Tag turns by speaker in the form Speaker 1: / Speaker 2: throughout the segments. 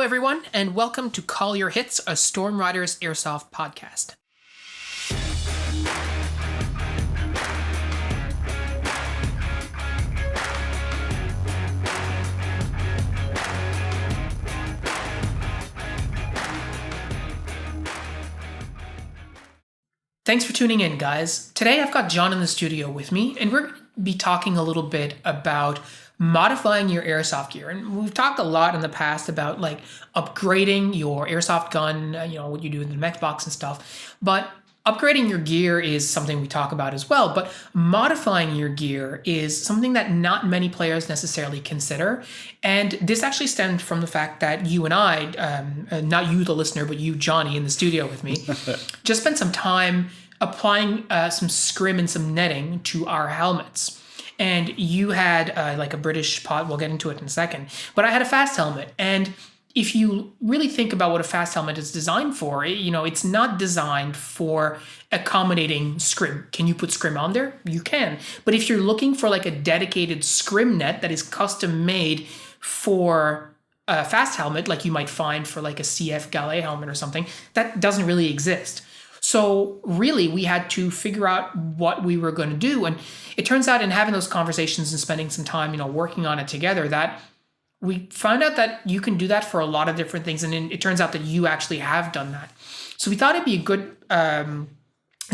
Speaker 1: everyone, and welcome to Call Your Hits, a Storm Riders Airsoft podcast. Thanks for tuning in, guys. Today I've got Jon in the studio with me, and we're going to be talking a little bit about modifying your airsoft gear. And we've talked a lot in the past about like upgrading your airsoft gun, what you do in the mech box and stuff. But upgrading your gear is something we talk about as well. But modifying your gear is something that not many players necessarily consider. And this actually stemmed from the fact that you and I, not you, the listener, but you, Johnny, in the studio with me, just spent some time applying some scrim and some netting to our helmets. And you had like a British pod. We'll get into it in a second. But I had a fast helmet. And if you really think about what a fast helmet is designed for, it's not designed for accommodating scrim. Can you put scrim on there? You can. But if you're looking for like a dedicated scrim net that is custom made for a fast helmet, like you might find for like a CF Gallet helmet or something, that doesn't really exist. So really, we had to figure out what we were going to do. And it turns out in having those conversations and spending some time, working on it together, that we found out that you can do that for a lot of different things. And it turns out that you actually have done that. So we thought it'd be a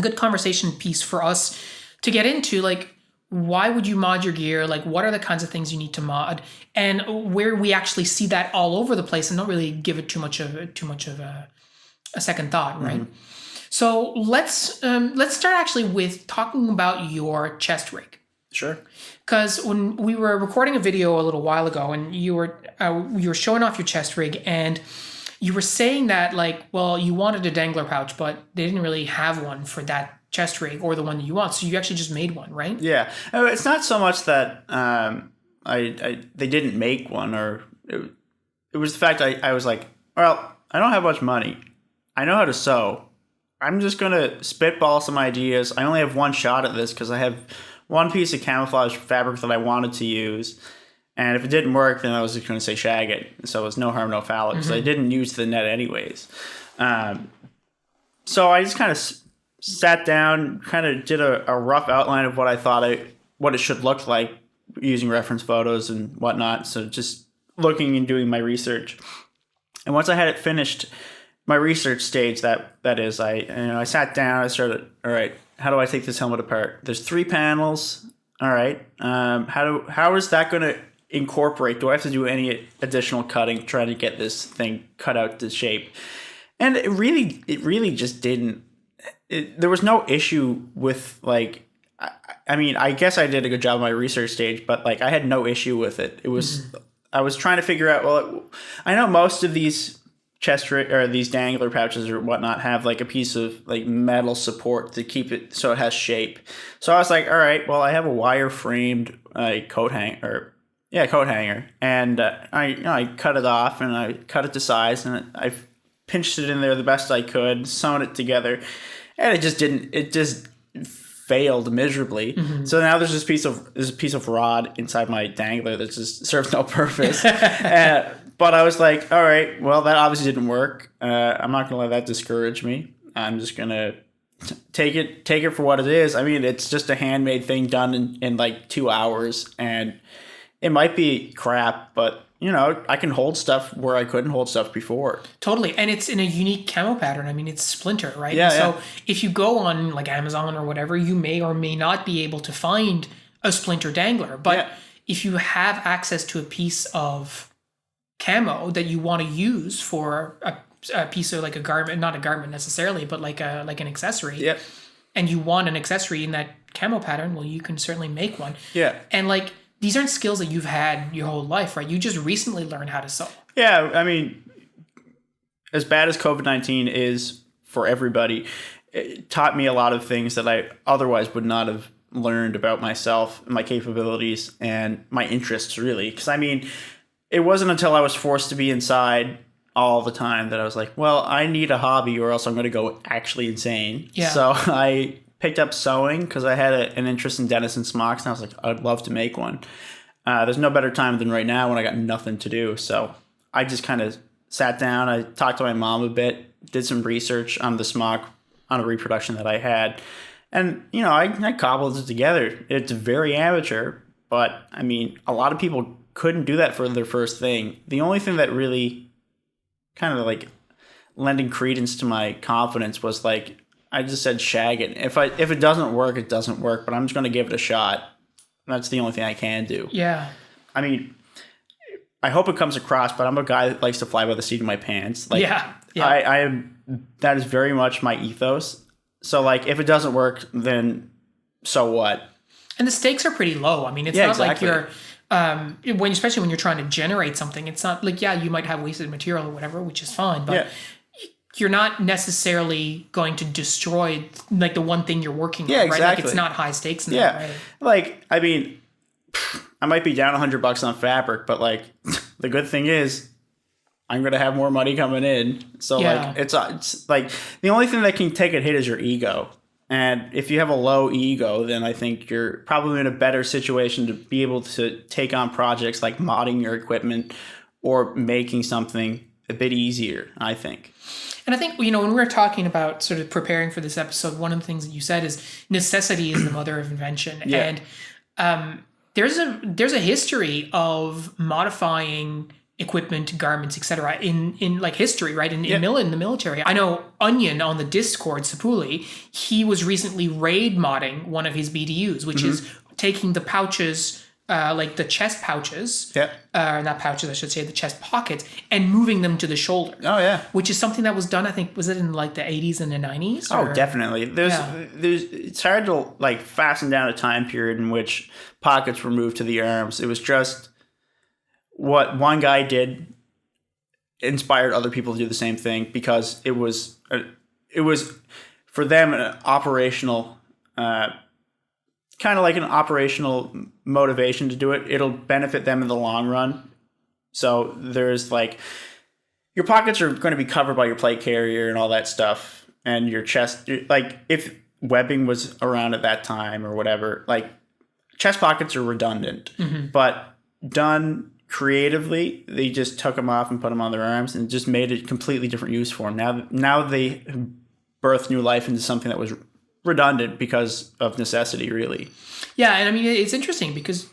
Speaker 1: good conversation piece for us to get into, like, why would you mod your gear? Like, what are the kinds of things you need to mod? And where we actually see that all over the place and don't really give it too much of a second thought, right? Mm-hmm. So let's start actually with talking about your chest rig.
Speaker 2: Sure.
Speaker 1: Because when we were recording a video a little while ago, and you were showing off your chest rig, and you were saying that you wanted a dangler pouch, but they didn't really have one for that chest rig or the one that you want, so you actually just made one, right?
Speaker 2: Yeah. It's not so much that they didn't make one, or it was the fact I was like, well, I don't have much money. I know how to sew. I'm just going to spitball some ideas. I only have one shot at this because I have one piece of camouflage fabric that I wanted to use. And if it didn't work, then I was just going to say shag it. So it's no harm, no foul, because I didn't use the net anyways. So I just kind of sat down, kind of did a rough outline of what I thought what it should look like using reference photos and whatnot. So just looking and doing my research. And once I had it finished, my research stage, that is, I sat down, I started, all right, how do I take this helmet apart? There's 3 panels. All right. How is that going to incorporate? Do I have to do any additional cutting trying to get this thing cut out to shape? And it really just didn't. There was no issue with I guess I did a good job on my research stage, but I had no issue with it. It was I was trying to figure out. Well, I know most of these chest rig or these dangler pouches or whatnot have a piece of metal support to keep it so it has shape. So I was like, all right, well, I have a wire framed coat hanger, and I cut it off and I cut it to size and I pinched it in there the best I could, sewn it together, and it just failed miserably. Mm-hmm. So now there's this piece of rod inside my dangler that just serves no purpose. But I was like, all right, well, that obviously didn't work. I'm not going to let that discourage me. I'm just going to take it for what it is. I mean, it's just a handmade thing done in 2 hours, and it might be crap, but I can hold stuff where I couldn't hold stuff before.
Speaker 1: Totally. And it's in a unique camo pattern. I mean, it's splinter, right?
Speaker 2: Yeah.
Speaker 1: So if you go on Amazon or whatever, you may or may not be able to find a splinter dangler. But if you have access to a piece of camo that you want to use for a piece of a garment, not a garment necessarily, but an accessory.
Speaker 2: Yep.
Speaker 1: And you want an accessory in that camo pattern, well, you can certainly make one.
Speaker 2: Yeah.
Speaker 1: And these aren't skills that you've had your whole life, right? You just recently learned how to sew.
Speaker 2: Yeah. I mean, as bad as COVID-19 is for everybody, it taught me a lot of things that I otherwise would not have learned about myself, my capabilities, and my interests, really. Because, I mean, it wasn't until I was forced to be inside all the time that I was like, well, I need a hobby or else I'm going to go actually insane. Yeah. So I picked up sewing because I had an interest in Denison smocks, and I was like, I'd love to make one. There's no better time than right now when I got nothing to do. So I just kind of sat down, I talked to my mom a bit, did some research on the smock on a reproduction that I had. And, I cobbled it together. It's very amateur, but I mean, a lot of people couldn't do that for their first thing. The only thing that really kind of like lending credence to my confidence was like, I just said shag it. If it doesn't work, it doesn't work, but I'm just going to give it a shot. That's the only thing I can do.
Speaker 1: Yeah.
Speaker 2: I mean, I hope it comes across, but I'm a guy that likes to fly by the seat of my pants. Like,
Speaker 1: yeah.
Speaker 2: I am, that is very much my ethos. So like, if it doesn't work, then so what?
Speaker 1: And the stakes are pretty low. I mean, it's not
Speaker 2: exactly.
Speaker 1: like you're, especially when you're trying to generate something, it's not like, you might have wasted material or whatever, which is fine, but you're not necessarily going to destroy like the one thing you're working on, right?
Speaker 2: Exactly.
Speaker 1: Like it's not high stakes in that, right?
Speaker 2: Like, I mean, I might be down $100 on fabric, but like the good thing is I'm going to have more money coming in. So like, it's like the only thing that can take a hit is your ego. And if you have a low ego, then I think you're probably in a better situation to be able to take on projects like modding your equipment or making something a bit easier, I think.
Speaker 1: And I think, when we were talking about sort of preparing for this episode, one of the things that you said is necessity is the mother of invention.
Speaker 2: Yeah.
Speaker 1: And there's a history of modifying equipment, garments, etc. in like history, right? In the military. I know Onion on the Discord, Sapuli, he was recently raid modding one of his BDUs, which is taking the pouches, like the chest pouches, not pouches, I should say, the chest pockets, and moving them to the shoulder.
Speaker 2: Oh yeah,
Speaker 1: which is something that was done. I think was it in like the 80s and the 90s?
Speaker 2: Oh, definitely. There's it's hard to like fasten down a time period in which pockets were moved to the arms. It was just what one guy did inspired other people to do the same thing because it was for them an operational. Kind of like an operational motivation to do it. It'll benefit them in the long run. So there's like your pockets are going to be covered by your plate carrier and all that stuff, and your chest. Like if webbing was around at that time or whatever, like chest pockets are redundant, but done creatively, they just took them off and put them on their arms and just made a completely different use for them. Now they birthed new life into something that was redundant because of necessity, really. Yeah,
Speaker 1: and I mean it's interesting because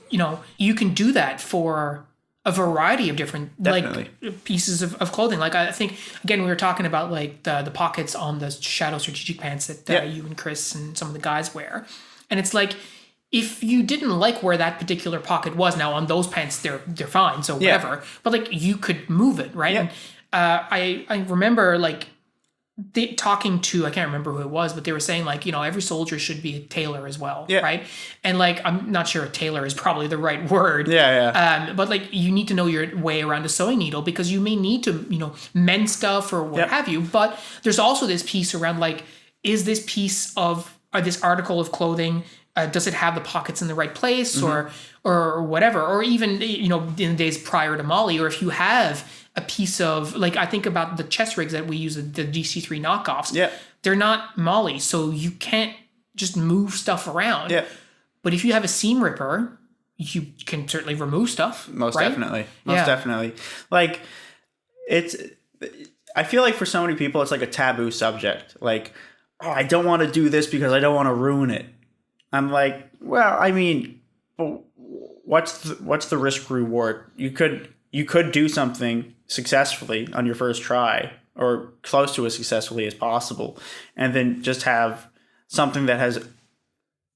Speaker 1: you can do that for a variety of different like pieces of clothing. Like I think again we were talking about like the pockets on the Shadow Strategic pants that you and Chris and some of the guys wear, and it's like if you didn't like where that particular pocket was, now on those pants they're fine, so whatever. But like you could move it, right? And I remember like. Talking to, I can't remember who it was, but they were saying like, every soldier should be a tailor as well, right? And like, I'm not sure a tailor is probably the right word. But like, you need to know your way around a sewing needle because you may need to, mend stuff or what have you. But there's also this piece around like, is this piece of, or this article of clothing, does it have the pockets in the right place or whatever? Or even, in the days prior to Molly, or if you have a piece of, like, I think about the chest rigs that we use, the DC3 knockoffs. They're not Molly, so you can't just move stuff around. But if you have a seam ripper, you can certainly remove stuff.
Speaker 2: Most definitely. Like, I feel like for so many people, it's like a taboo subject. Like, oh, I don't want to do this because I don't want to ruin it. I'm like, well, I mean, what's the risk reward? You could do something successfully on your first try or close to as successfully as possible, and then just have something that has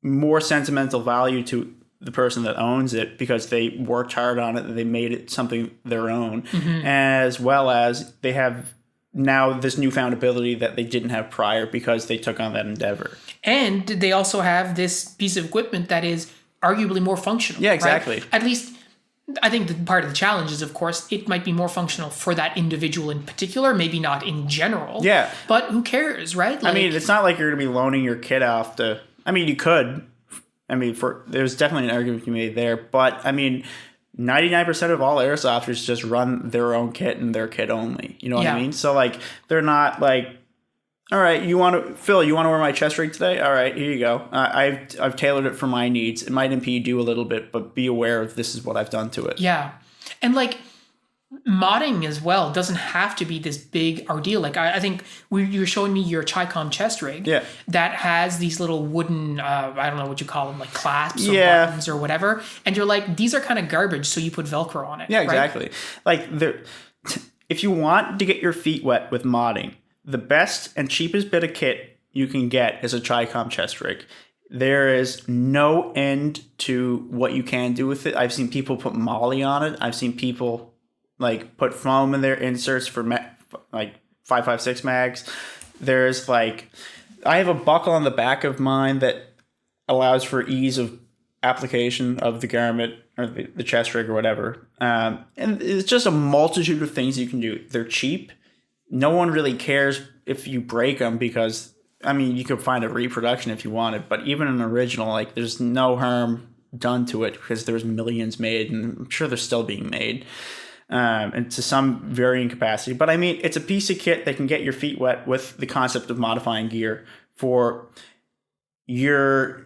Speaker 2: more sentimental value to the person that owns it because they worked hard on it and they made it something their own, as well as they have now this newfound ability that they didn't have prior because they took on that endeavor. And
Speaker 1: they also have this piece of equipment that is arguably more functional.
Speaker 2: Yeah, exactly.
Speaker 1: Right? At least I think that part of the challenge is, of course, it might be more functional for that individual in particular, maybe not in general.
Speaker 2: Yeah.
Speaker 1: But who cares, right?
Speaker 2: Like, I mean, it's not like you're going to be loaning your kid off to... I mean, you could. I mean, there's definitely an argument to be made there. But, I mean, 99% of all airsofters just run their own kit and their kit only. You know what I mean? So, like, they're not like... All right, Phil, you want to wear my chest rig today? All right, here you go. I've tailored it for my needs. It might impede you a little bit, but be aware of this is what I've done to it.
Speaker 1: Yeah. And like modding as well doesn't have to be this big ordeal. Like I think you were showing me your Chicom chest rig that has these little wooden, I don't know what you call them, like clasps or buttons or whatever. And you're like, these are kind of garbage, so you put Velcro on it.
Speaker 2: Yeah, exactly. Right? Like if you want to get your feet wet with modding, the best and cheapest bit of kit you can get is a Chicom chest rig. There is no end to what you can do with it. I've seen people put Molly on it. I've seen people like put foam in their inserts for like 5.56 mags. There's like, I have a buckle on the back of mine that allows for ease of application of the garment or the chest rig or whatever. And it's just a multitude of things you can do. They're cheap. No one really cares if you break them because, I mean, you could find a reproduction if you wanted, but even an original, like there's no harm done to it because there's millions made, and I'm sure they're still being made, and to some varying capacity. But I mean, it's a piece of kit that can get your feet wet with the concept of modifying gear for your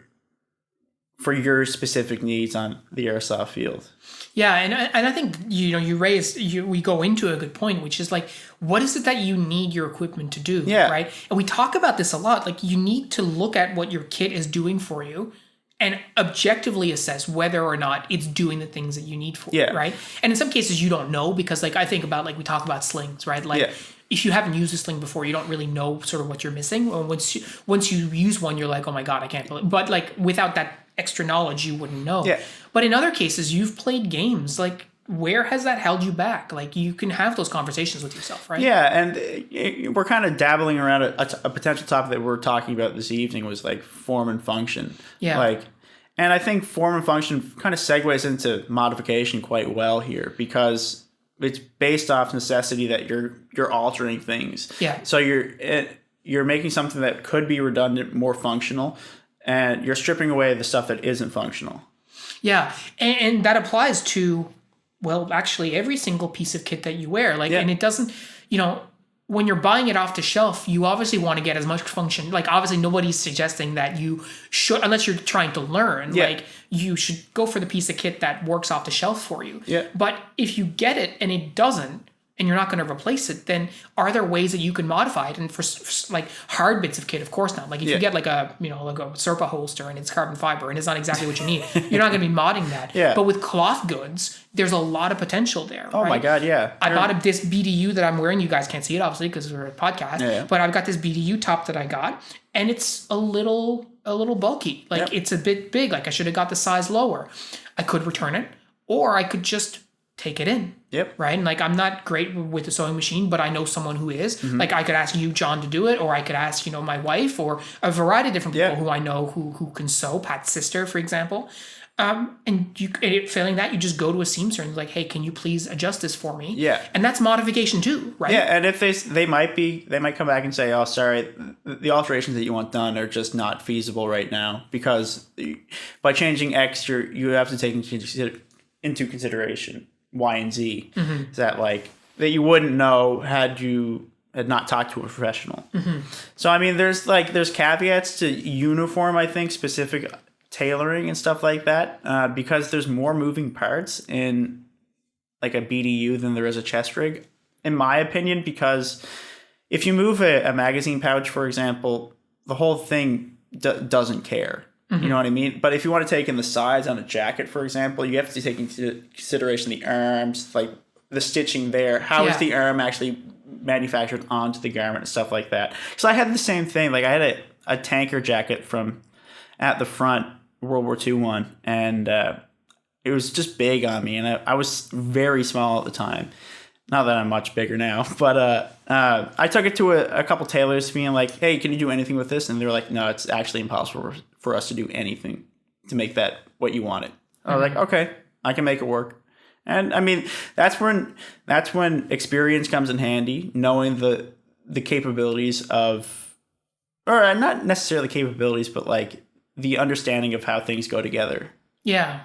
Speaker 2: specific needs on the airsoft field.
Speaker 1: Yeah, and I think we go into a good point, which is like, what is it that you need your equipment to do?
Speaker 2: Yeah.
Speaker 1: Right. And we talk about this a lot. Like, you need to look at what your kit is doing for you and objectively assess whether or not it's doing the things that you need for it. Right. And in some cases you don't know, because like I think about, like, we talk about slings, right? Like if you haven't used a sling before, you don't really know sort of what you're missing. Or once you use one, you're like, oh my God, I can't believe. But like without that extra knowledge, you wouldn't know. Yeah. But in other cases, you've played games. Like, where has that held you back? Like, you can have those conversations with yourself, right?
Speaker 2: Yeah, and we're kind of dabbling around a potential topic that we're talking about this evening was like form and function. Yeah. And I think form and function kind of segues into modification quite well here, because it's based off necessity that you're altering things. Yeah. So you're making something that could be redundant more functional, and you're stripping away the stuff that isn't functional.
Speaker 1: Yeah, and that applies to, well, actually every single piece of kit that you wear. Like, and it doesn't, when you're buying it off the shelf, you obviously want to get as much function. Like, obviously nobody's suggesting that you should, unless you're trying to learn, like you should go for the piece of kit that works off the shelf for you. Yeah. But if you get it and it doesn't, and you're not going to replace it, then are there ways that you can modify it? And for like hard bits of kit, of course not. Like if you get like a Serpa holster and it's carbon fiber and it's not exactly what you need, you're not going to be modding that. Yeah. But with cloth goods, there's a lot of potential there.
Speaker 2: Oh my God, yeah.
Speaker 1: I bought this BDU that I'm wearing. You guys can't see it obviously because we're a podcast. But I've got this BDU top that I got, and it's a little bulky. Like it's a bit big. Like I should have got the size lower. I could return it, or I could just take it in. Yep. Right. And like, I'm not great with the sewing machine, but I know someone who is. Mm-hmm. Like, I could ask you, John, to do it, or I could ask, my wife, or a variety of different people who I know who can sew. Pat's sister, for example. Failing that, you just go to a seamster and like, hey, can you please adjust this for me? Yeah. And that's modification too, right?
Speaker 2: Yeah. And if they might come back and say, oh, sorry, the alterations that you want done are just not feasible right now, because by changing X, you have to take into consideration Y and Z. Mm-hmm. That you wouldn't know had you had not talked to a professional. Mm-hmm. So I mean, there's caveats to uniform, I think, specific tailoring and stuff like that, because there's more moving parts in like a BDU than there is a chest rig, in my opinion. Because if you move a magazine pouch, for example, the whole thing doesn't care. Mm-hmm. You know what I mean? But if you want to take in the sides on a jacket, for example, you have to take into consideration the arms, like the stitching there. How is the arm actually manufactured onto the garment and stuff like that? So I had the same thing. Like, I had a tanker jacket from at the front, World War II one, and it was just big on me, and I was very small at the time. Not that I'm much bigger now, but I took it to a couple tailors, being like, hey, can you do anything with this? And they were like, no, it's actually impossible for us to do anything to make that what you wanted. Mm-hmm. I was like, okay, I can make it work. And I mean, that's when experience comes in handy, knowing the capabilities of, or not necessarily capabilities, but like the understanding of how things go together. Yeah.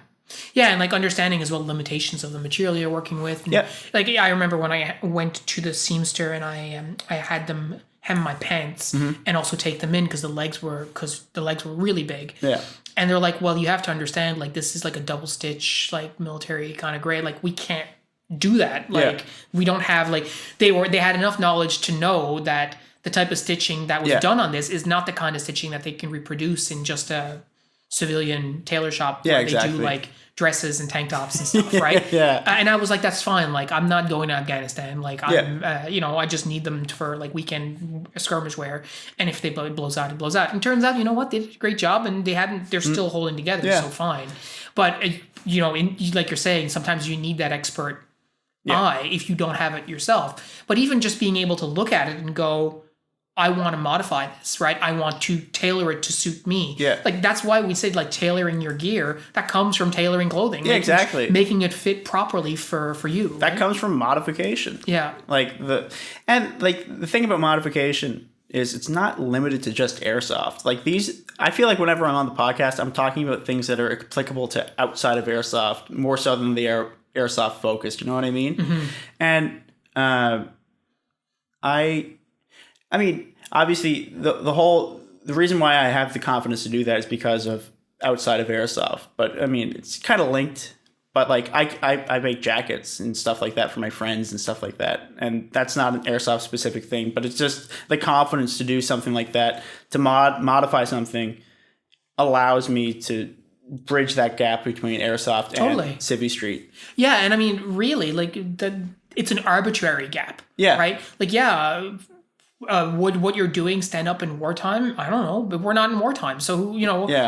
Speaker 1: Yeah, and like understanding as well limitations of the material you're working with. And like, I remember when I went to the seamster and I had them hem my pants and also take them in because the legs were really big. Yeah. And they're like, well, you have to understand, like, this is like a double stitch, like military kind of grade. Like, we can't do that. Like we don't have like they had enough knowledge to know that the type of stitching that was done on this is not the kind of stitching that they can reproduce in just a civilian tailor shop where they do like dresses and tank tops and stuff, right? And I was like, that's fine. Like, I'm not going to Afghanistan. Like, I'm, I just need them for like weekend skirmish wear. And if it blows out, it blows out. And turns out, you know what? They did a great job, and they're still holding together, so fine. But like you're saying, sometimes you need that expert eye if you don't have it yourself. But even just being able to look at it and go, I want to modify this, right? I want to tailor it to suit me. Like, that's why we say, like, tailoring your gear, that comes from tailoring clothing.
Speaker 2: Exactly.
Speaker 1: Making it fit properly for you.
Speaker 2: That comes from modification. Like, the thing about modification is it's not limited to just airsoft. Like, I feel like whenever I'm on the podcast, I'm talking about things that are applicable to outside of airsoft, more so than they are airsoft focused. You know what I mean? And, I mean, obviously, the reason why I have the confidence to do that is because of outside of airsoft. But I mean, it's kind of linked. But like, I make jackets and stuff like that for my friends and stuff like that, and that's not an airsoft specific thing. But it's just the confidence to do something like that, to modify something, allows me to bridge that gap between airsoft and Civvy Street.
Speaker 1: Yeah, and I mean, really, like it's an arbitrary gap. Right. Like, would what you're doing stand up in wartime? I don't know, but we're not in wartime. So,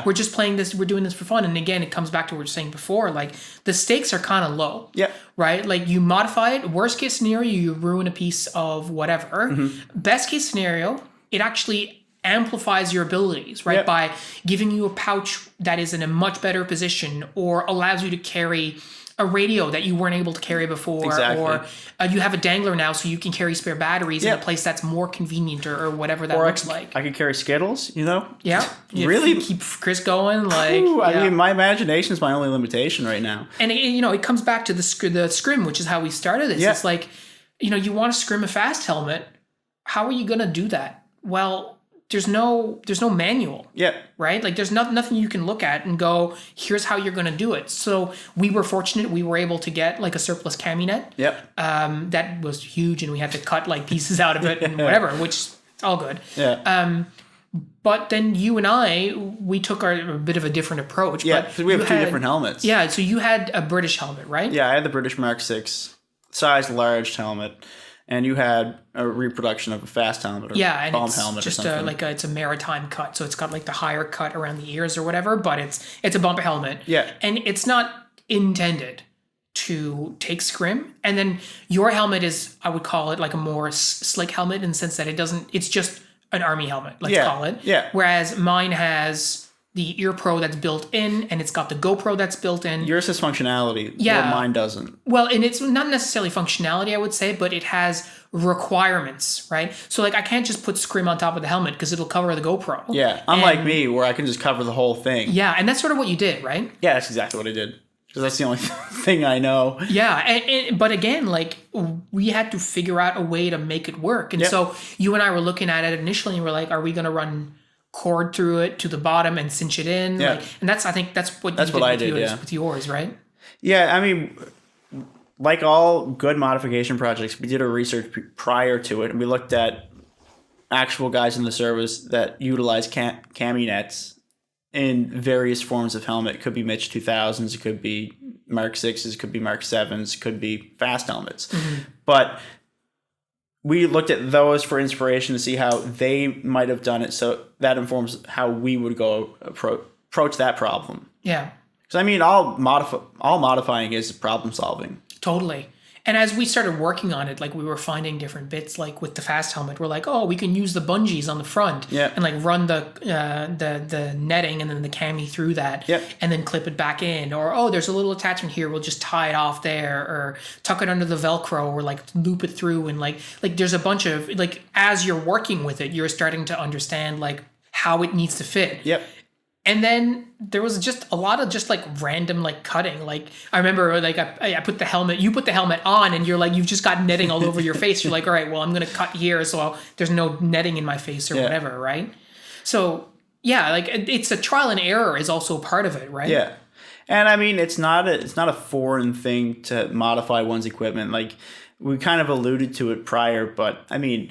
Speaker 1: we're just playing this, we're doing this for fun. And again, it comes back to what we were saying before, like the stakes are kind of low. Right? Like you modify it, worst case scenario, you ruin a piece of whatever. Best case scenario, it actually amplifies your abilities, right? By giving you a pouch that is in a much better position or allows you to carry a radio that you weren't able to carry before, or you have a dangler now so you can carry spare batteries in a place that's more convenient or whatever that looks like.
Speaker 2: I could carry Skittles,
Speaker 1: Really? Keep Chris going. Like,
Speaker 2: I mean, my imagination is my only limitation right now.
Speaker 1: And, it comes back to the scrim, which is how we started this. It's like, you want to scrim a fast helmet. How are you going to do that? Well, there's no manual. Right? Like there's nothing you can look at and go, here's how you're going to do it. So we were fortunate. We were able to get like a surplus cami net. That was huge, and we had to cut like pieces out of it and whatever, which is all good. But then you and we took a bit of a different approach.
Speaker 2: Because we have two different helmets.
Speaker 1: So you had a British helmet, right?
Speaker 2: I had the British Mark 6 size large helmet. And you had a reproduction of a fast helmet or bomb helmet or something.
Speaker 1: It's a maritime cut. So it's got like the higher cut around the ears or whatever, but it's a bump helmet. And it's not intended to take scrim. And then your helmet is, I would call it like a more slick helmet in the sense that it's just an army helmet, let's call it. Whereas mine has the ear pro that's built in, and it's got the GoPro that's built in.
Speaker 2: Yours has functionality, where mine doesn't.
Speaker 1: Well, and it's not necessarily functionality, I would say, but it has requirements, right? So, like, I can't just put scrim on top of the helmet because it'll cover the GoPro.
Speaker 2: Unlike me, where I can just cover the whole thing.
Speaker 1: And that's sort of what you did, right?
Speaker 2: That's exactly what I did. Because that's the only thing I know.
Speaker 1: But again, like, we had to figure out a way to make it work. And so you and I were looking at it initially, and we're like, are we going to run cord through it to the bottom and cinch it in? And I think that's what I did with yours, right?
Speaker 2: I mean, like all good modification projects, we did our research prior to it, and we looked at actual guys in the service that utilize cami nets in various forms of helmet. It could be Mitch 2000s, it could be Mark 6s, it could be Mark 7s, it could be fast helmets. But we looked at those for inspiration to see how they might have done it, so that informs how we would go approach that problem. Because I mean, all modifying is problem solving.
Speaker 1: Totally. And as we started working on it, like we were finding different bits, like with the fast helmet, we're like, oh, we can use the bungees on the front and like run the netting and then the cami through that and then clip it back in. Or, oh, there's a little attachment here, we'll just tie it off there, or tuck it under the Velcro, or like loop it through. And like there's a bunch of, like, as you're working with it, you're starting to understand like how it needs to fit. And then there was just a lot of just like random like cutting. Like I remember like I put the helmet, you put the helmet on, and you're like, you've just got netting all over your face. You're like, all right, well, I'm going to cut here so there's no netting in my face or whatever, right? So like it's a trial and error is also part of it, right?
Speaker 2: And I mean, it's not a foreign thing to modify one's equipment. Like we kind of alluded to it prior, but I mean,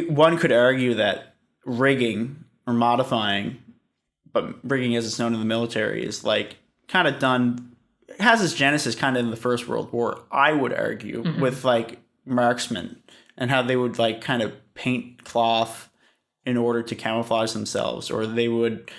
Speaker 2: one could argue that rigging or modifying, but rigging as it's known in the military, is like kind of done, has its genesis kind of in the First World War, I would argue, with like marksmen and how they would like kind of paint cloth in order to camouflage themselves, or they would,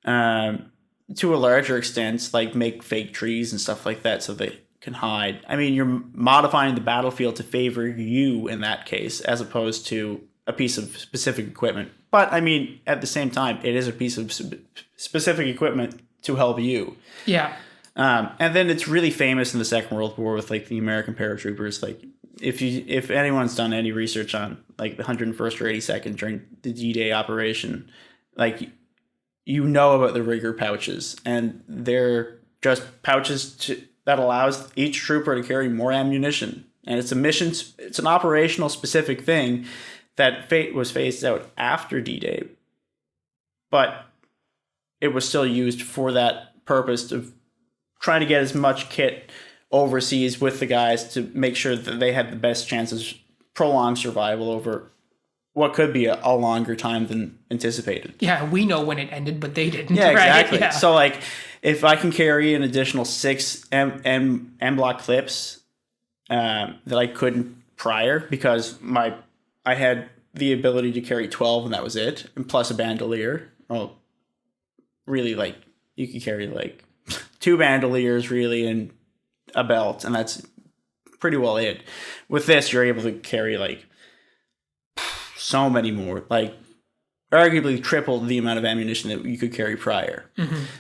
Speaker 2: to a larger extent, like make fake trees and stuff like that so they can hide. I mean, you're modifying the battlefield to favor you in that case, as opposed to a piece of specific equipment. But I mean, at the same time, it is a piece of specific equipment to help you.
Speaker 1: Yeah.
Speaker 2: And then it's really famous in the Second World War with like the American paratroopers. Like if anyone's done any research on like the 101st or 82nd during the D-Day operation, like you know about the rigger pouches, and they're just pouches that allows each trooper to carry more ammunition. And it's an operational specific thing that was phased out after D-Day, but it was still used for that purpose of trying to get as much kit overseas with the guys to make sure that they had the best chances, prolonged survival over what could be a longer time than anticipated.
Speaker 1: Yeah, we know when it ended, but they didn't.
Speaker 2: Yeah,
Speaker 1: right?
Speaker 2: exactly.
Speaker 1: Yeah.
Speaker 2: So like, if I can carry an additional 6 M block clips that I couldn't prior, because I had the ability to carry 12 and that was it, and plus a bandolier. Well, really, like you could carry like 2 bandoliers really and a belt, and that's pretty well it. With this, you're able to carry like so many more, like arguably triple the amount of ammunition that you could carry prior.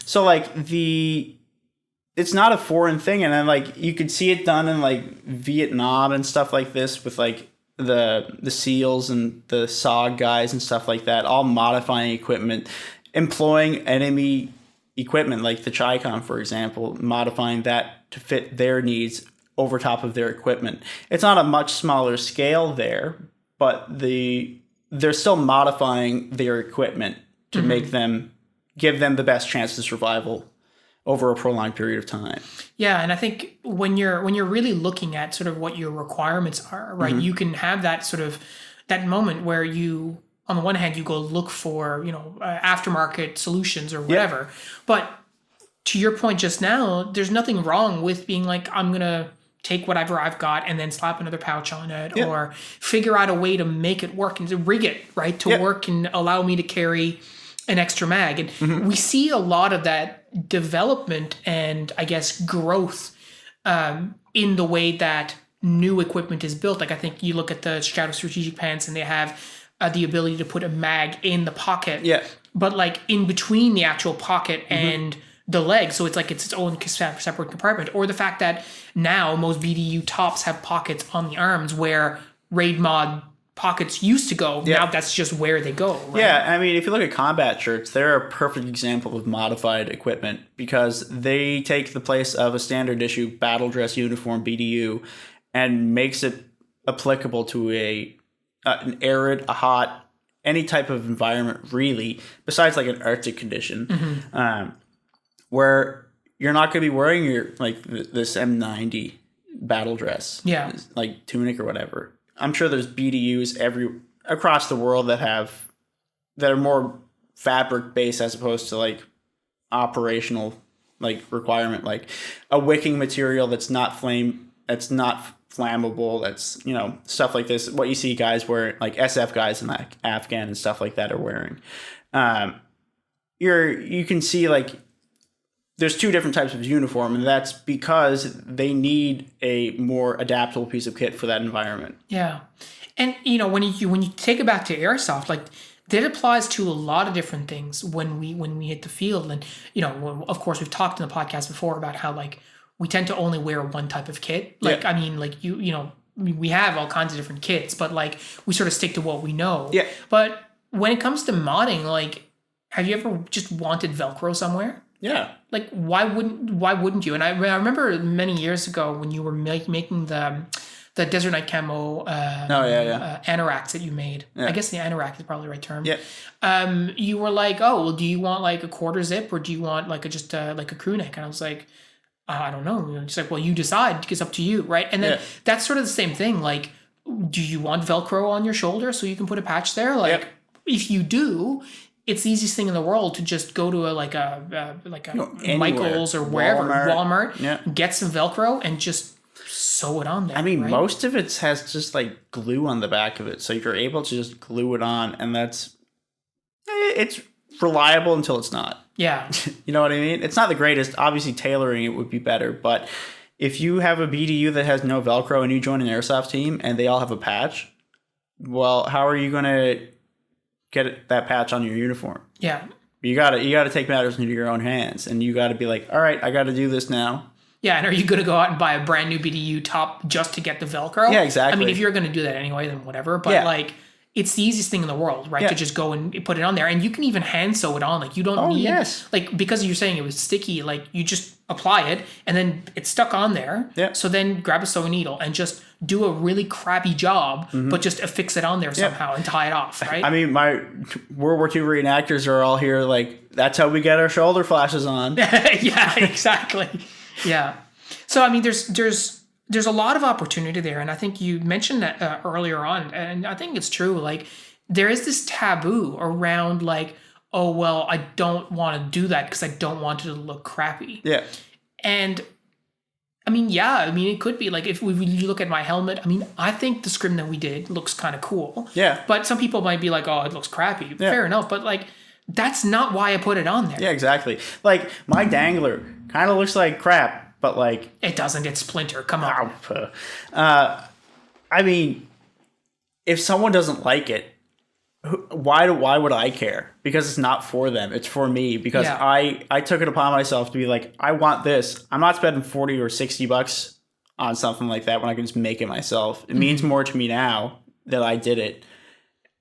Speaker 2: So like it's not a foreign thing, and then like you could see it done in like Vietnam and stuff like this with like the SEALs and the SOG guys and stuff like that, all modifying equipment, employing enemy equipment like the Chi-Com, for example, modifying that to fit their needs over top of their equipment. It's not a much smaller scale there, but they're still modifying their equipment to give them the best chance of survival over a prolonged period of time.
Speaker 1: Yeah, and I think when you're really looking at sort of what your requirements are, right, you can have that sort of that moment where you, on the one hand, you go look for, aftermarket solutions or whatever. But to your point just now, there's nothing wrong with being like, I'm going to take whatever I've got and then slap another pouch on it, or figure out a way to make it work and to rig it, right, to work and allow me to carry an extra mag. And we see a lot of that development and, I guess, growth in the way that new equipment is built. Like, I think you look at the Strato Strategic Pants and they have the ability to put a mag in the pocket, but like in between the actual pocket and the leg, so it's like it's its own separate compartment. Or the fact that now most BDU tops have pockets on the arms where Raid Mod pockets used to go. Now that's just where they go. Right?
Speaker 2: Yeah, I mean, if you look at combat shirts, they're a perfect example of modified equipment because they take the place of a standard issue battle dress uniform BDU and makes it applicable to an arid, a hot, any type of environment really, besides like an Arctic condition, where you're not going to be wearing your like this M90 battle dress, like tunic or whatever. I'm sure there's BDUs across the world that are more fabric based as opposed to like operational like requirement, like a wicking material that's not flammable, that's stuff like this. What you see guys wear, like SF guys and like Afghan and stuff like that are wearing. You can see like there's 2 different types of uniform, and that's because they need a more adaptable piece of kit for that environment.
Speaker 1: Yeah. And, when you take it back to airsoft, like that applies to a lot of different things when we hit the field. And, of course, we've talked in the podcast before about how, like, we tend to only wear one type of kit. Like, I mean, like, we have all kinds of different kits, but, like, we sort of stick to what we know.
Speaker 2: Yeah.
Speaker 1: But when it comes to modding, like, have you ever just wanted Velcro somewhere?
Speaker 2: Yeah.
Speaker 1: Like, why wouldn't you? And I remember many years ago when you were making the Desert Night Camo anoraks that you made. Yeah. I guess the anorak is probably the right term.
Speaker 2: Yeah.
Speaker 1: You were like, oh, well, do you want like a quarter zip or do you want like just like a crew neck? And I was like, I don't know. It's like, well, you decide. It's up to you, right? And then that's sort of the same thing. Like, do you want Velcro on your shoulder so you can put a patch there? Like, if you do, it's the easiest thing in the world to just go to a Michael's or wherever, Walmart, get some Velcro and just sew it on there.
Speaker 2: I mean,
Speaker 1: right?
Speaker 2: most of it has just like glue on the back of it, so you're able to just glue it on, and it's reliable until it's not.
Speaker 1: Yeah.
Speaker 2: You know what I mean? It's not the greatest. Obviously, tailoring it would be better, but if you have a BDU that has no Velcro and you join an airsoft team and they all have a patch, well, how are you going to get that patch on your uniform?
Speaker 1: Yeah.
Speaker 2: You gotta take matters into your own hands, and you gotta be like, all right, I gotta do this now.
Speaker 1: Yeah, and are you going to go out and buy a brand new BDU top just to get the Velcro?
Speaker 2: Yeah, exactly.
Speaker 1: I mean, if you're going to do that anyway, then whatever. But like, it's the easiest thing in the world, right? To just go and put it on there, and you can even hand sew it on. Like, you don't need like, because you're saying it was sticky. Like, you just apply it, and then it's stuck on there.
Speaker 2: Yeah.
Speaker 1: So then grab a sewing needle and just do a really crappy job, but just affix it on there somehow and tie it off, right?
Speaker 2: I mean, my World War II reenactors are all here. Like, that's how we get our shoulder flashes on.
Speaker 1: Yeah, exactly. Yeah. So I mean, there's a lot of opportunity there, and I think you mentioned that earlier on, and I think it's true. Like, there is this taboo around like, oh well, I don't want to do that because I don't want it to look crappy.
Speaker 2: Yeah.
Speaker 1: And I mean, it could be like, if you look at my helmet, I mean, I think the scrim that we did looks kind of cool.
Speaker 2: Yeah.
Speaker 1: But some people might be like, oh, it looks crappy. Yeah. Fair enough, but like, that's not why I put it on there.
Speaker 2: Yeah, exactly. Like, my dangler kind of looks like crap. But like,
Speaker 1: it doesn't. It's Splinter. Come on.
Speaker 2: I mean, if someone doesn't like it, why would I care? Because it's not for them. It's for me. Because I took it upon myself to be like, I want this. I'm not spending $40 or $60 on something like that when I can just make it myself. It means more to me now that I did it.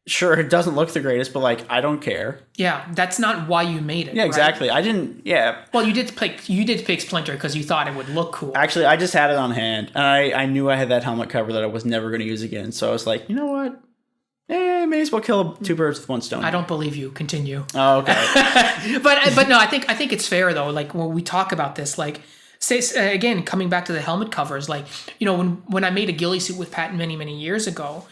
Speaker 2: Sure, it doesn't look the greatest, but like, I don't care.
Speaker 1: Yeah, that's not why you made it.
Speaker 2: Yeah, exactly.
Speaker 1: Right?
Speaker 2: I didn't. Yeah.
Speaker 1: Well, you did pick Splinter because you thought it would look cool.
Speaker 2: Actually, I just had it on hand, and I knew I had that helmet cover that I was never going to use again. So I was like, you know what? May as well kill two birds with one stone.
Speaker 1: I don't believe you. Continue.
Speaker 2: Oh, okay.
Speaker 1: but no, I think it's fair though. Like, when we talk about this, like, say again, coming back to the helmet covers, like, you know, when I made a ghillie suit with Pat many years ago,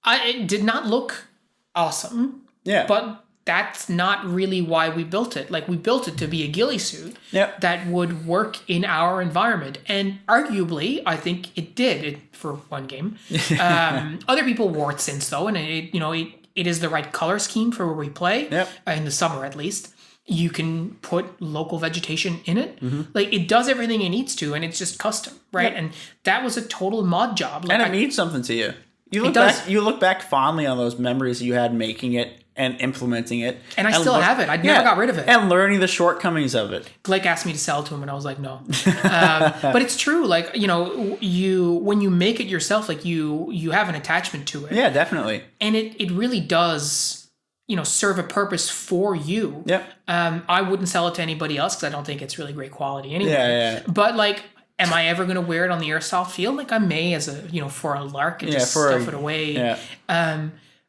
Speaker 1: it did not look awesome.
Speaker 2: Yeah.
Speaker 1: But that's not really why we built it. Like, we built it to be a ghillie suit that would work in our environment. And arguably, I think it did for one game. Other people wore it since, though, and it is the right color scheme for where we play, in the summer at least. You can put local vegetation in it. Like, it does everything it needs to, and it's just custom, right? And that was a total mod job. Like,
Speaker 2: and it means something to you. You look back fondly on those memories you had making it and implementing it.
Speaker 1: And I still have it. I never got rid of it.
Speaker 2: And learning the shortcomings of it.
Speaker 1: Blake asked me to sell to him, and I was like, no. But it's true. Like, you know, when you make it yourself, like, you have an attachment to it.
Speaker 2: Yeah, definitely.
Speaker 1: And it really does, you know, serve a purpose for you.
Speaker 2: Yep.
Speaker 1: I wouldn't sell it to anybody else because I don't think it's really great quality anyway.
Speaker 2: Yeah.
Speaker 1: But like, am I ever going to wear it on the airsoft field? Like, I may, as a, you know, for a lark and just stuff it away.
Speaker 2: Yeah.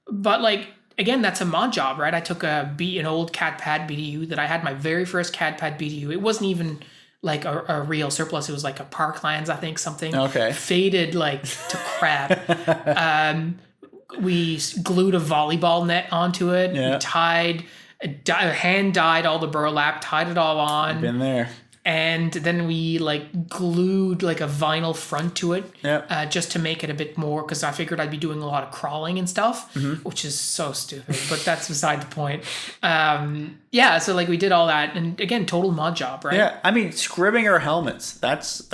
Speaker 1: But like, again, that's a mod job, right? I took an old CAD pad BDU that I had my very first CAD pad BDU. It wasn't even like a real surplus. It was like a Parklands, I think, something.
Speaker 2: Okay.
Speaker 1: Faded like to crap. We glued a volleyball net onto it.
Speaker 2: Yeah.
Speaker 1: We hand dyed all the burlap, tied it all on.
Speaker 2: Been there.
Speaker 1: And then we like glued like a vinyl front to it, just to make it a bit more, because I figured I'd be doing a lot of crawling and stuff, which is so stupid, but that's beside the point. So like, we did all that, and again, total mod job, right?
Speaker 2: Yeah, I mean, scribbing our helmets, that's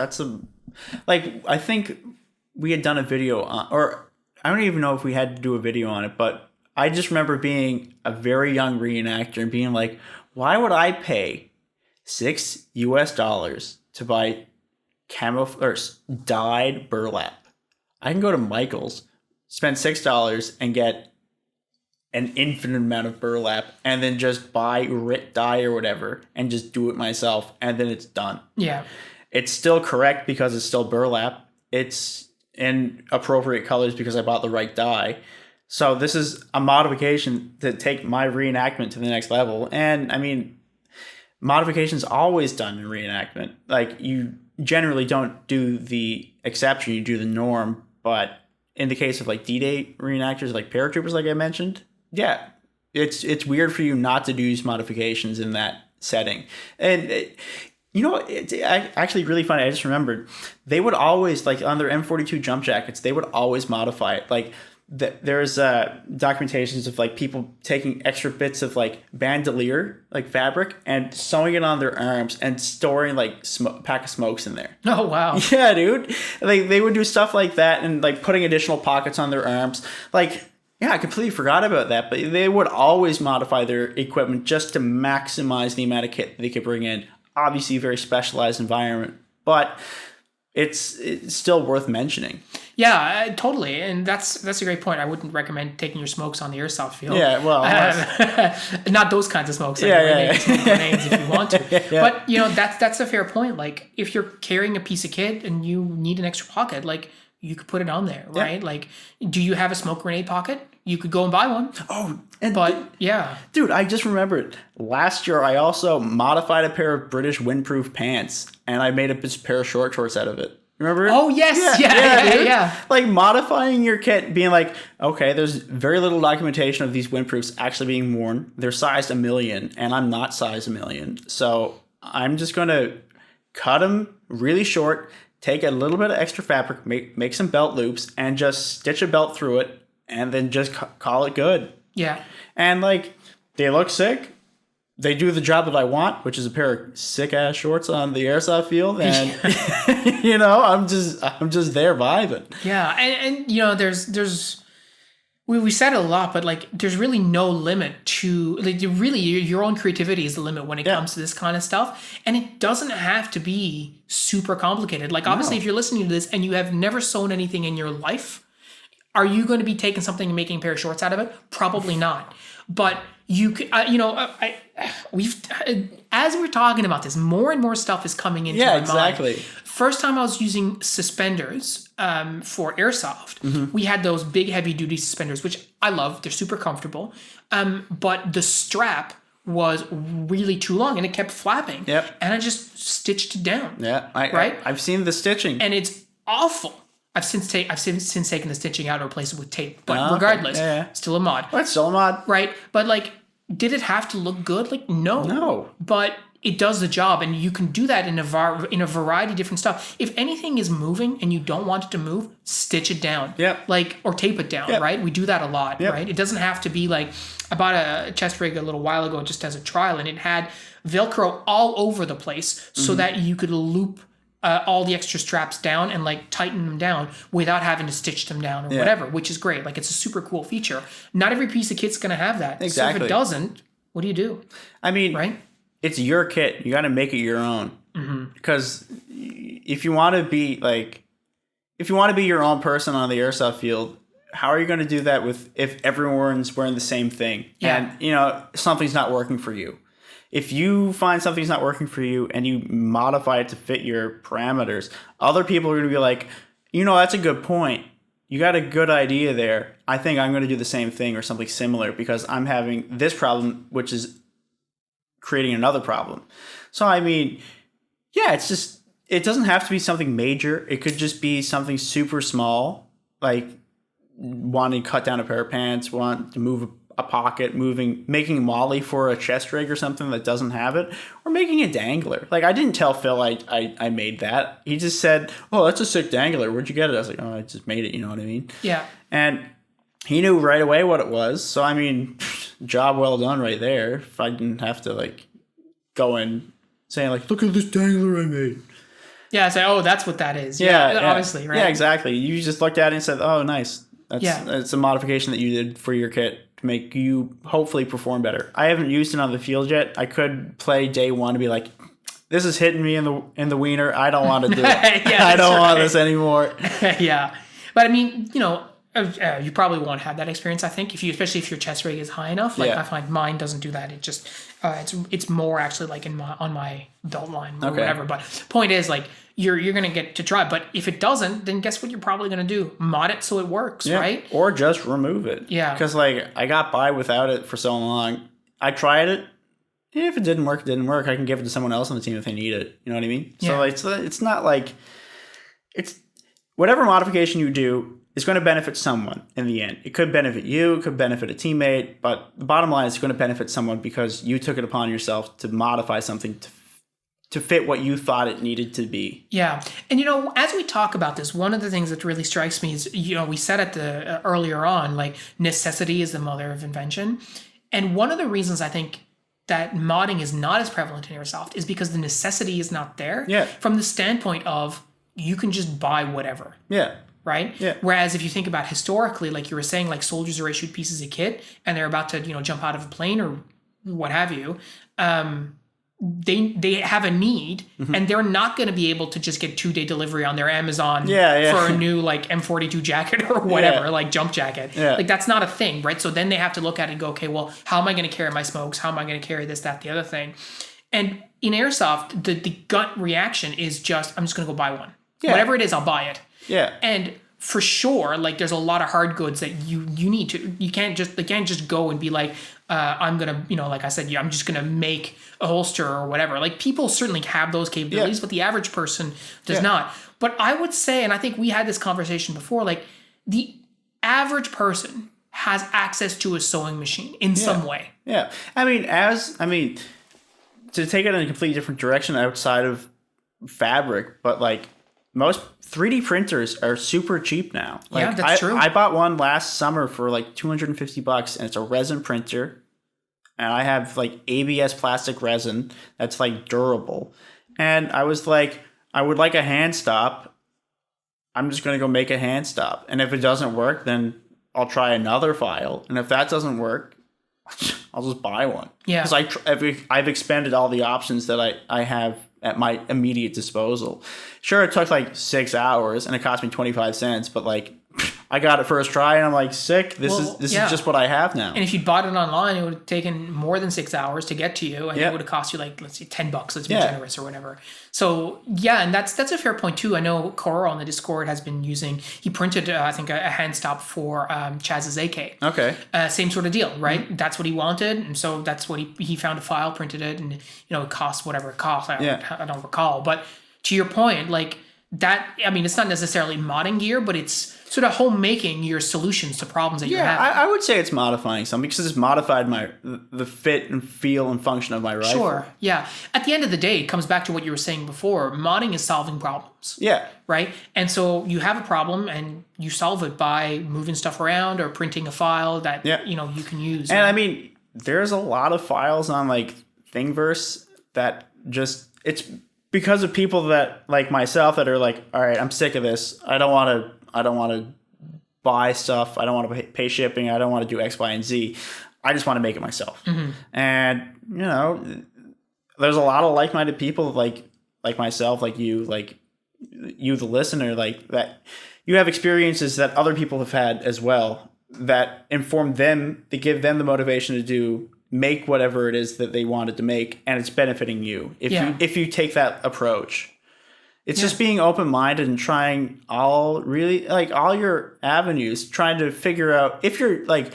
Speaker 2: like, I think we had done a video on, or I don't even know if we had to do a video on it, but I just remember being a very young reenactor and being like, why would I pay $6 to buy dyed burlap? I can go to Michael's, spend $6 and get an infinite amount of burlap, and then just buy RIT dye or whatever and just do it myself, and then it's done.
Speaker 1: Yeah.
Speaker 2: It's still correct because it's still burlap. It's in appropriate colors because I bought the right dye. So this is a modification to take my reenactment to the next level. And I mean, modification's always done in reenactment. Like, you generally don't do the exception, you do the norm. But in the case of like D-Day reenactors, like paratroopers, like I mentioned, yeah, it's weird for you not to do these modifications in that setting. And it's actually really funny. I just remembered they would always, like on their M42 jump jackets, they would always modify it. Like there's documentations of like people taking extra bits of like bandolier, like fabric, and sewing it on their arms and storing like pack of smokes in there.
Speaker 1: Oh, wow.
Speaker 2: Yeah, dude. Like they would do stuff like that and like putting additional pockets on their arms. Like, yeah, I completely forgot about that, but they would always modify their equipment just to maximize the amount of kit they could bring in. Obviously, a very specialized environment, but it's still worth mentioning.
Speaker 1: Yeah, totally, and that's a great point. I wouldn't recommend taking your smokes on the airsoft field.
Speaker 2: Yeah, well,
Speaker 1: not those kinds of smokes.
Speaker 2: Yeah.
Speaker 1: Smoke grenades if you want to.
Speaker 2: Yeah.
Speaker 1: But that's a fair point. Like if you're carrying a piece of kit and you need an extra pocket, like you could put it on there, right?
Speaker 2: Yeah.
Speaker 1: Like, do you have a smoke grenade pocket? You could go and buy one.
Speaker 2: Oh,
Speaker 1: yeah.
Speaker 2: Dude, I just remembered last year I also modified a pair of British windproof pants and I made a pair of shorts out of it. Remember?
Speaker 1: Oh, yes. Yeah.
Speaker 2: Like modifying your kit, being like, okay, there's very little documentation of these windproofs actually being worn. They're sized 1 million and I'm not sized 1 million. So I'm just going to cut them really short, take a little bit of extra fabric, make some belt loops and just stitch a belt through it and then just call it good. Yeah. And like, they look sick. They do the job that I want, which is a pair of sick ass shorts on the airsoft field, and I'm just there vibing.
Speaker 1: Yeah, and there's we said it a lot, but like there's really no limit to like your own creativity is the limit when it comes to this kind of stuff, and it doesn't have to be super complicated. Like obviously, if you're listening to this and you have never sewn anything in your life, are you going to be taking something and making a pair of shorts out of it? Probably not. But you could, as we're talking about this, more and more stuff is coming into my mind. First time I was using suspenders for airsoft, we had those big heavy duty suspenders, which I love. They're super comfortable. But the strap was really too long and it kept flapping. Yep. And I just stitched it down.
Speaker 2: Yeah. I've seen the stitching.
Speaker 1: And it's awful. I've since taken the stitching out and replaced it with tape. But regardless, still a mod.
Speaker 2: Well, it's still a mod.
Speaker 1: Right. But like, did it have to look good? Like, no. No. But it does the job, and you can do that in a variety of different stuff. If anything is moving and you don't want it to move, stitch it down. Yep. Like, or tape it down, right? We do that a lot, right? It doesn't have to be like, I bought a chest rig a little while ago just as a trial, and it had Velcro all over the place so that you could loop all the extra straps down and like tighten them down without having to stitch them down or whatever, which is great. Like it's a super cool feature. Not every piece of kit's going to have that.
Speaker 2: Exactly.
Speaker 1: So if it doesn't, what do you do?
Speaker 2: I mean,
Speaker 1: right?
Speaker 2: It's your kit. You got to make it your own. Because if you want to be your own person on the airsoft field, how are you going to do that if everyone's wearing the same thing and something's not working for you? If you find something's not working for you and you modify it to fit your parameters, other people are going to be like, that's a good point. You got a good idea there. I think I'm going to do the same thing or something similar because I'm having this problem, which is creating another problem. So, I mean, it's just, it doesn't have to be something major. It could just be something super small, like wanting to cut down a pair of pants, want to move a pocket, making a molly for a chest rig or something that doesn't have it, or making a dangler. Like I didn't tell Phil I made that. He just said, "Oh, that's a sick dangler. Where'd you get it?" I was like, "Oh, I just made it." You know what I mean? Yeah. And he knew right away what it was. So I mean, job well done right there. If I didn't have to like go and say like, "Look at this dangler I made."
Speaker 1: Yeah, I say, "Oh, that's what that is." Yeah, obviously, right?
Speaker 2: Yeah, exactly. You just looked at it and said, "Oh, nice." It's a modification that you did for your kit to make you hopefully perform better. I haven't used it on the field yet. I could play day one to be like, this is hitting me in the wiener. I don't want to do it. I don't want this anymore.
Speaker 1: Yeah. But I mean, you probably won't have that experience, I think, especially if your chest rate is high enough. Like I find mine doesn't do that. It just it's more actually like on my belt line or whatever. But point is like you're gonna get to try. But if it doesn't, then guess what you're probably gonna do? Mod it so it works, right?
Speaker 2: Or just remove it. Yeah. Because like I got by without it for so long. I tried it if it didn't work, it didn't work. I can give it to someone else on the team if they need it. You know what I mean?
Speaker 1: Yeah.
Speaker 2: So it's not like it's whatever modification you do is going to benefit someone in the end. It could benefit you, it could benefit a teammate, but the bottom line is it's going to benefit someone because you took it upon yourself to modify something to fit what you thought it needed to be.
Speaker 1: Yeah. And, as we talk about this, one of the things that really strikes me is, we said at the earlier on, like, necessity is the mother of invention. And one of the reasons I think that modding is not as prevalent in airsoft is because the necessity is not there.
Speaker 2: Yeah.
Speaker 1: From the standpoint of you can just buy whatever.
Speaker 2: Yeah.
Speaker 1: Right?
Speaker 2: Yeah.
Speaker 1: Whereas if you think about historically, like you were saying, like soldiers are issued pieces of kit and they're about to, jump out of a plane or what have you. They have a need and they're not going to be able to just get 2-day delivery on their Amazon for a new like M42 jacket or whatever, like jump jacket.
Speaker 2: Yeah.
Speaker 1: Like that's not a thing, right? So then they have to look at it and go, okay, well, how am I going to carry my smokes? How am I going to carry this, that, the other thing? And in airsoft, the gut reaction is just, I'm just going to go buy one. Yeah. Whatever it is, I'll buy it.
Speaker 2: Yeah.
Speaker 1: And for sure, like there's a lot of hard goods that you need to, they can't just go and be like, I'm going to, like I said, I'm just going to make a holster or whatever. Like people certainly have those capabilities, but the average person does not. But I would say, and I think we had this conversation before, like the average person has access to a sewing machine in some way.
Speaker 2: Yeah. I mean, to take it in a completely different direction outside of fabric, but like most 3D printers are super cheap now. Like,
Speaker 1: yeah, that's true.
Speaker 2: I bought one last summer for like $250 and it's a resin printer. And I have like ABS plastic resin that's like durable. And I was like, I would like a hand stop. I'm just going to go make a hand stop. And if it doesn't work, then I'll try another file. And if that doesn't work, I'll just buy one. Yeah. Because I've expended all the options that I have at my immediate disposal. Sure, it took like 6 hours and it cost me 25 cents, but like I got it first try and I'm like, sick. This is just what I have now.
Speaker 1: And if you'd bought it online, it would have taken more than 6 hours to get to you, and it would have cost you like, let's say $10, let's be generous or whatever. So and that's a fair point too. I know Cora on the Discord has been he printed I think a hand stop for Chaz's AK.
Speaker 2: Okay.
Speaker 1: Same sort of deal, right? Mm-hmm. That's what he wanted, and so that's what he found a file, printed it, and it cost whatever it cost. I don't recall, but to your point, like that. I mean, it's not necessarily modding gear, but it's sort of homemaking your solutions to problems that you're having.
Speaker 2: I would say it's modifying something because it's modified the fit and feel and function of my rifle.
Speaker 1: Sure, yeah. At the end of the day, it comes back to what you were saying before. Modding is solving problems.
Speaker 2: Yeah.
Speaker 1: Right? And so you have a problem and you solve it by moving stuff around or printing a file that you can use.
Speaker 2: And I mean, there's a lot of files on like Thingiverse that it's because of people that like myself that are like, all right, I'm sick of this. I don't want to buy stuff. I don't want to pay shipping. I don't want to do X, Y, and Z. I just want to make it myself. Mm-hmm. And, there's a lot of like-minded people like myself, like you, the listener, like that. You have experiences that other people have had as well that inform them, that give them the motivation to make whatever it is that they wanted to make, and it's benefiting you if you take that approach. It's just being open-minded and trying all your avenues, trying to figure out if you're like,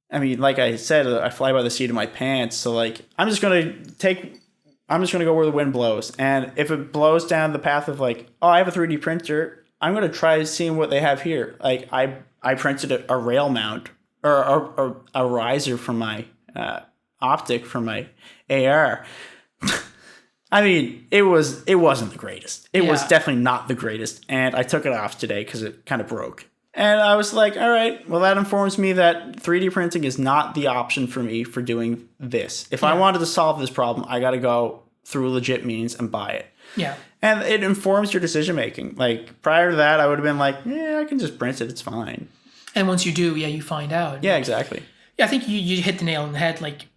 Speaker 2: I mean, like I said, I fly by the seat of my pants. So like, I'm just going to go where the wind blows. And if it blows down the path of like, oh, I have a 3D printer, I'm going to try seeing what they have here. Like I printed a rail mount or a riser for my optic for my AR. I mean, it wasn't the greatest. It was definitely not the greatest. And I took it off today because it kind of broke. And I was like, all right, well, that informs me that 3D printing is not the option for me for doing this. If I wanted to solve this problem, I got to go through legit means and buy it. Yeah. And it informs your decision making. Like prior to that, I would have been like, yeah, I can just print it. It's fine.
Speaker 1: And once you do, you find out.
Speaker 2: Yeah, exactly.
Speaker 1: Yeah, I think you hit the nail on the head. Like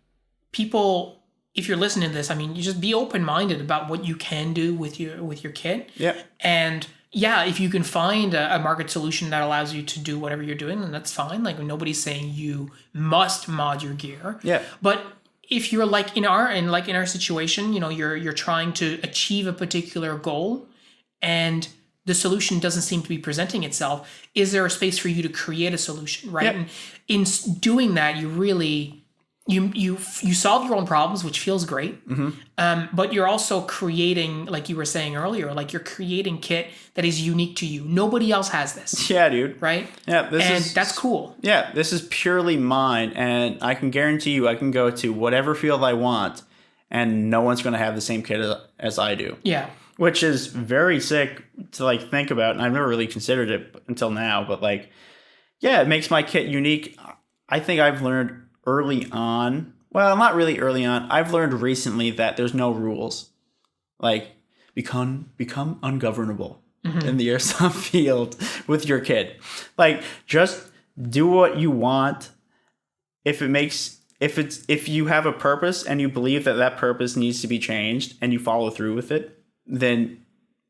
Speaker 1: people, if you're listening to this, I mean, you just be open-minded about what you can do with your kit. Yeah. And if you can find a market solution that allows you to do whatever you're doing, then that's fine. Like nobody's saying you must mod your gear. Yeah. But if you're like in our situation, you're trying to achieve a particular goal and the solution doesn't seem to be presenting itself, is there a space for you to create a solution, right? Yep. And in doing that, you really you solve your own problems, which feels great. But you're also creating, like you were saying earlier, like you're creating kit that is unique to you. Nobody else has this.
Speaker 2: Yeah, dude.
Speaker 1: Right?
Speaker 2: Yeah,
Speaker 1: that's cool.
Speaker 2: Yeah, this is purely mine, and I can guarantee you I can go to whatever field I want, and no one's going to have the same kit as I do.
Speaker 1: Yeah.
Speaker 2: Which is very sick to like think about, and I've never really considered it until now, but like, yeah, it makes my kit unique. I think I've learned early on, well, not really early on, I've learned recently that there's no rules. Like, become ungovernable in the airsoft field with your kit. Like, just do what you want. If you have a purpose and you believe that purpose needs to be changed and you follow through with it, then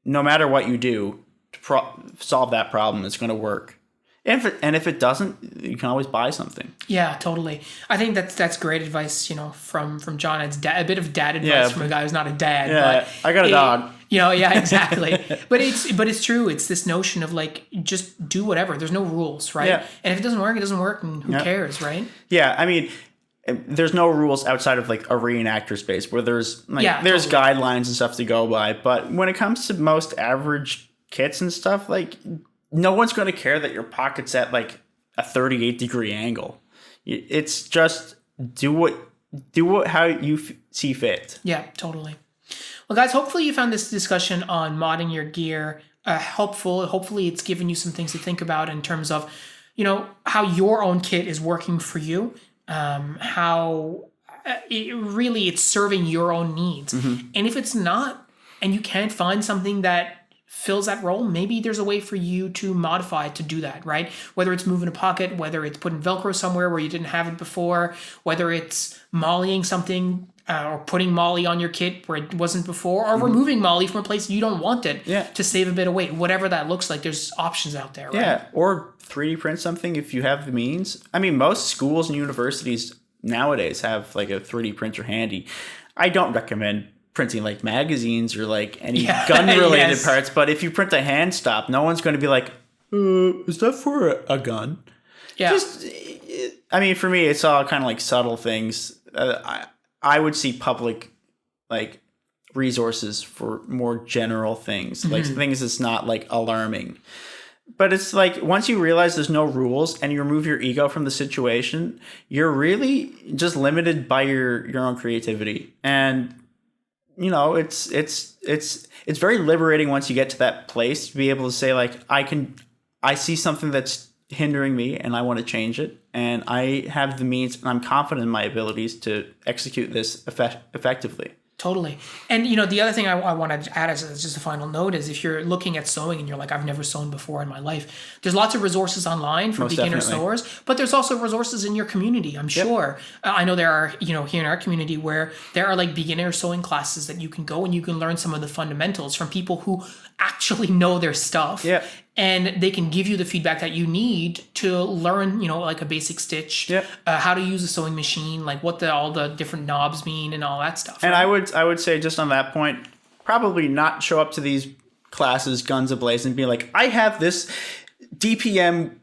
Speaker 2: no matter what you do to solve that problem, it's going to work. And if it doesn't, you can always buy something.
Speaker 1: Yeah, totally. I think that's great advice, from John. It's a bit of dad advice from a guy who's not a dad.
Speaker 2: Yeah, but I got a dog.
Speaker 1: Yeah, exactly. but it's true. It's this notion of like, just do whatever. There's no rules, right?
Speaker 2: Yeah.
Speaker 1: And if it doesn't work, it doesn't work, and who cares, right?
Speaker 2: Yeah, I mean, there's no rules outside of like a reenactor space where there's there's totally guidelines and stuff to go by. But when it comes to most average kits and stuff, like, no one's going to care that your pocket's at like a 38-degree angle. It's just do how you see fit.
Speaker 1: Yeah, totally. Well, guys, hopefully you found this discussion on modding your gear helpful. Hopefully it's given you some things to think about in terms of, how your own kit is working for you, how it's serving your own needs. And if it's not, and you can't find something that fills that role, maybe there's a way for you to modify it to do that, right? Whether it's moving a pocket, whether it's putting Velcro somewhere where you didn't have it before, whether it's mollying something or putting molly on your kit where it wasn't before, or removing molly from a place you don't want it to save a bit of weight. Whatever that looks like, there's options out there, right?
Speaker 2: Yeah, or 3D print something if you have the means. I mean, most schools and universities nowadays have like a 3D printer handy. I don't recommend printing like magazines or like any gun related parts, but if you print a hand stop, no one's going to be like, is that for a gun? Yeah. I mean, for me, it's all kind of like subtle things. I would see public like resources for more general things, like things that's not like alarming. But it's like, once you realize there's no rules and you remove your ego from the situation, you're really just limited by your own creativity. And it's very liberating once you get to that place to be able to say like, I see something that's hindering me and I want to change it, and I have the means and I'm confident in my abilities to execute this effectively.
Speaker 1: Totally. And, the other thing I want to add as just a final note is, if you're looking at sewing and you're like, I've never sewn before in my life, there's lots of resources online for beginner sewers, but there's also resources in your community, I'm sure. I know there are, here in our community, where there are like beginner sewing classes that you can go and you can learn some of the fundamentals from people who actually know their stuff. Yeah. And they can give you the feedback that you need to learn, like a basic stitch, how to use a sewing machine, like what all the different knobs mean and all that stuff.
Speaker 2: And right? I would say, just on that point, probably not show up to these classes guns ablaze and be like, I have this DPM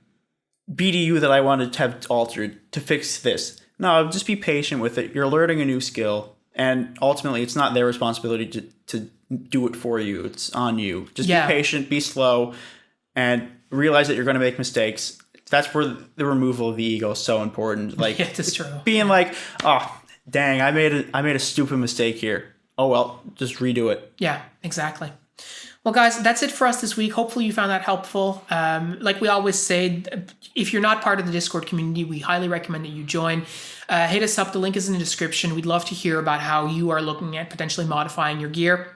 Speaker 2: BDU that I wanted to have altered to fix this. No, just be patient with it. You're learning a new skill, and ultimately it's not their responsibility to do it for you. It's on you. Just be patient, be slow, and realize that you're going to make mistakes. That's where the removal of the ego is so important. Like,
Speaker 1: that's true.
Speaker 2: Being like, oh, dang, I made a stupid mistake here. Oh, well, just redo it.
Speaker 1: Yeah, exactly. Well, guys, that's it for us this week. Hopefully you found that helpful. Like we always say, if you're not part of the Discord community, we highly recommend that you join. Hit us up. The link is in the description. We'd love to hear about how you are looking at potentially modifying your gear.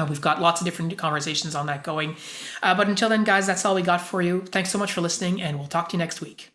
Speaker 1: We've got lots of different conversations on that going. But until then, guys, that's all we got for you. Thanks so much for listening, and we'll talk to you next week.